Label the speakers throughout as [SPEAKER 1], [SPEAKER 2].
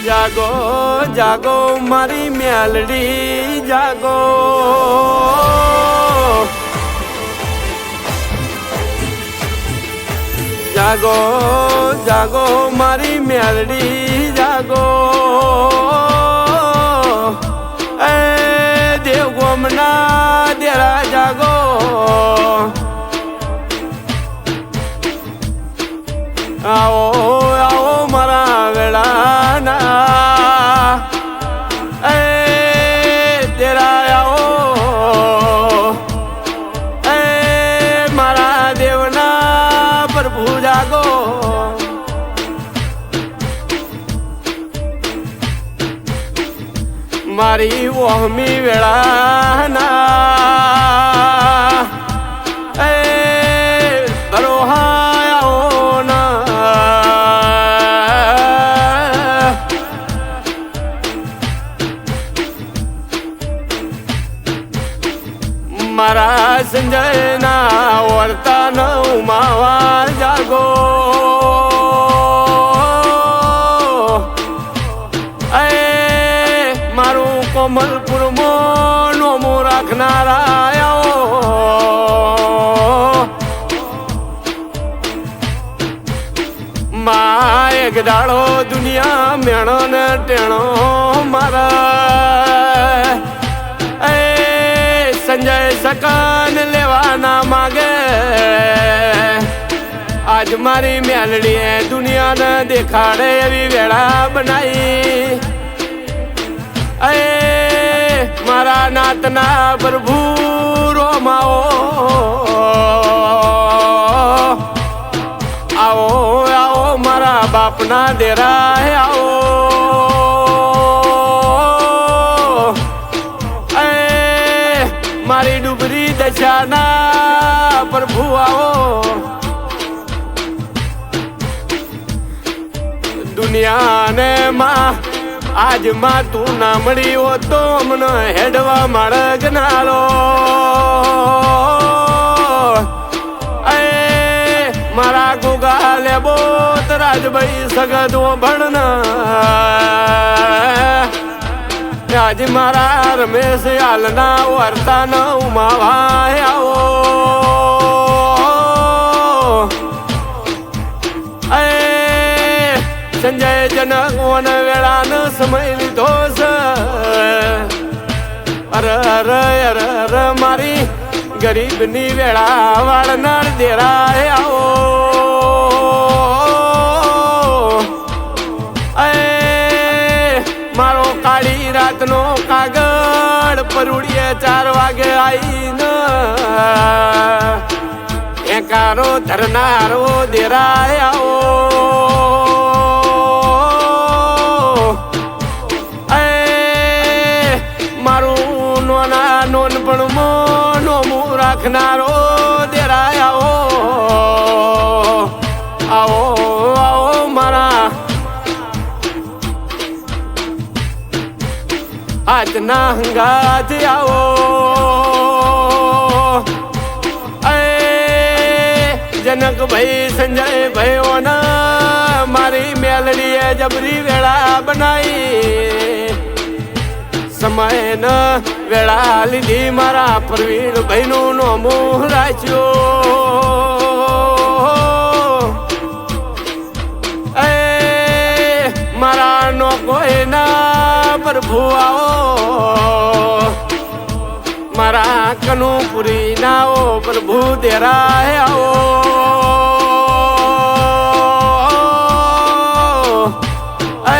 [SPEAKER 1] જાગો જાગો મારી મેલડી જાગો જાગો જાગો મારી મેલડી જાગો એ દેવ ગોમના દેરા જાગો આવો આવો મારા વેળાના એ તેરા આવો એ મારા દેવના પ્રભુ જાગો મારી ઓહમી વેળાના એ બરોહા મારા સંજયના વર્તન ઉમાવા જાગો એ મારું કોમલપુર નોમો રાખનારા મા એક દાડો દુનિયા મેણો ને ટેણો મારા સંજય સકન લેવાના માગે આજ મારી મેલડીએ દુનિયાને દેખાડે એવી વેળા બનાવી એ મારા નાતના પ્રભુ રોમાઓ આવો આવો મારા બાપના દેરા આવો મારી ડુબરી દશાના પ્રભુ આવો દુનિયાને માં આજ માં તું ના મળી હો તો મને હેડવા માળગ નાલો એ મારા ગોગા લેબો રાજભાઈ સગદો ભણના આજ મારા રમેશ હાલના વાર્તા ન ઉમાવા આવો એ સંજય જનક વન વેળાનો સમય લીધો છે અરે અરે અરે અરે મારી ગરીબની વેળા વાળનાર દેરા આવો મારો કાળી રાતનો કાગળ પરુડીએ 4 વાગે આવીને એકારો ધરનારો દેરાય આવો એ મારું નોના નોનપણમાં નોમું રાખનારો દેરાય આવો આવો આવો મારા આજના હંગાત આવો એ જનક ભાઈ સંજય ભાઈઓના મારી મેલડીએ જબરી વેળા બનાવી સમય ન વેળા લીધી મારા પ્રવીણ ભાઈનું નોમું રાખ્યો એ મારા નો કોઈના પ્રભુ આવો મારા કનુપુરી નાઓ પ્રભુ દેરાય આવો એ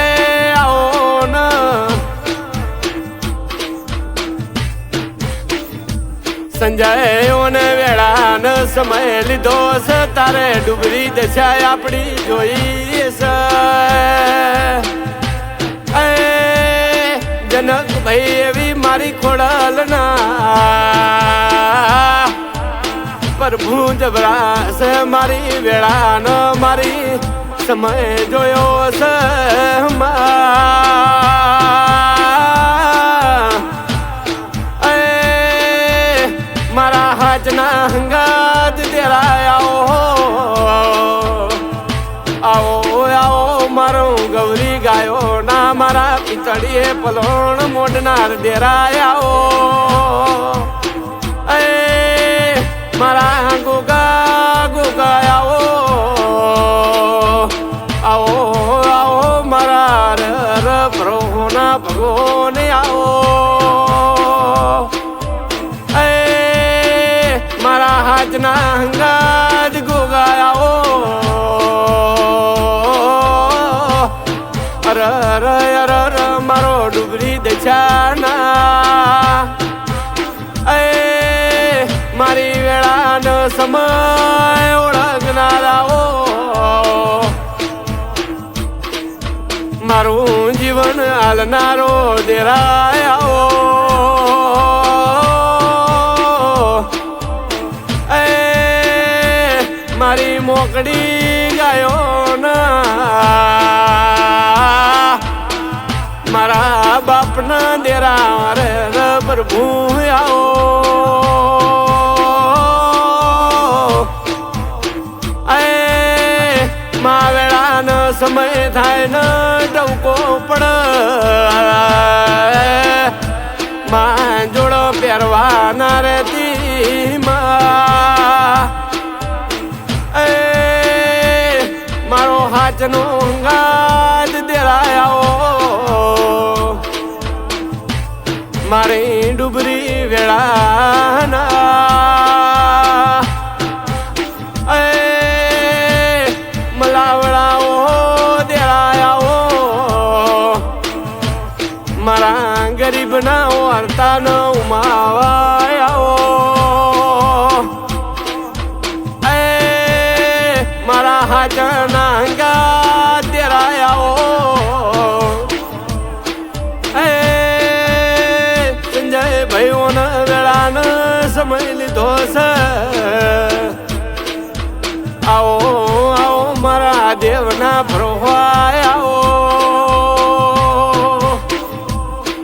[SPEAKER 1] આવો ન સંજય ઓને વેળા ન સમય લીધો છે તારે ડુબરી દશા આપણી જોઈ છે જનક ભાઈ એવી મારી ખોડલના પ્રભુ જબરા છે મારી વેળાનો મારી સમય જોયો છે મારા હાજના હંગાત દેરાય આવો આવો આવો મારો ગૌરી ગાયો ના ઘડીએ પલોણ મોડનાર દેરાયાઓ એ મારા ગોગા ગોગા આવો આવો આવો મારા પ્રભુના ભગવાન આવો એ મારા હાથના હંગાજ ગોગા આવો અર મારો ડુબરી દશાના એ મારી વેળાનો સમય ઓળખનારાઓ મારું જીવન હાલનારો દેરાયાઓ એ મારી મોકડી ગાયો મારા બાપના દેરા રે પ્રભુ આવો એ માવેળાનો સમય થાય ને ટવકો પડ માં જોડો પહેરવાના રહેતી એ મારો હાથનો ગાજ દેરાયાઓ મારી ડુબરી વેળાના એ મલાવડાઓ દેરાયાઓ મારા ગરીબના વાર્તાનો ઉમાવાયાઓ એ મારા હાથના હંગા દેરાયાઓ ભાઈઓના વેળાનો સમય લીધો છે આવો આવો મારા દેવના પ્રવાહ આવો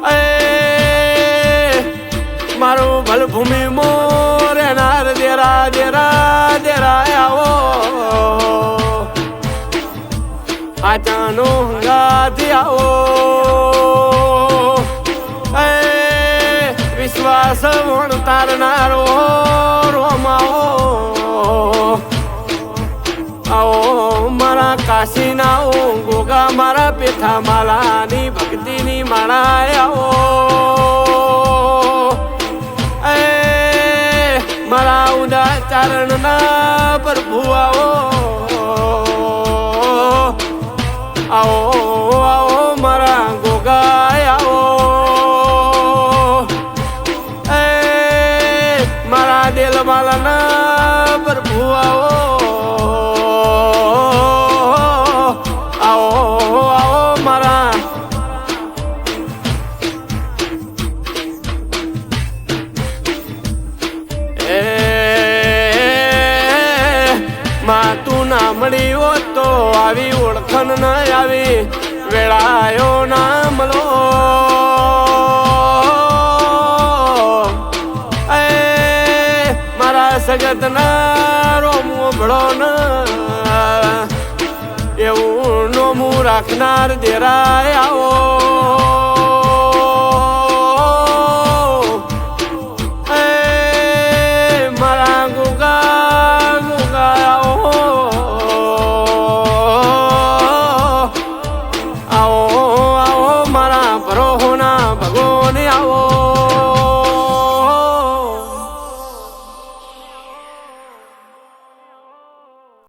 [SPEAKER 1] એ મારું ભલભૂમિ મોરેનાર દેરા દેરા દેરા આવો આચાનો ગાથી આવો વિશ્વાસ તારનારો રોમાઓ આવો મારા કાશીનાઓ ગોગા મારા પેથા માલાની ભક્તિની માળા આવો એ મારા ઉદા ચારણના પ્રભુ આવો આવો આવો મારા ગોગા આવો મારા દિલવાલાના પ્રભુ આવો આવો આવો મારા એ માં તું ના મળી હોત તો આવી ઓળખણ ન આવી વેળાયો ના મળો સગતના રોમો ભળો ન એવું નોમું રાખનાર દેરાય આવો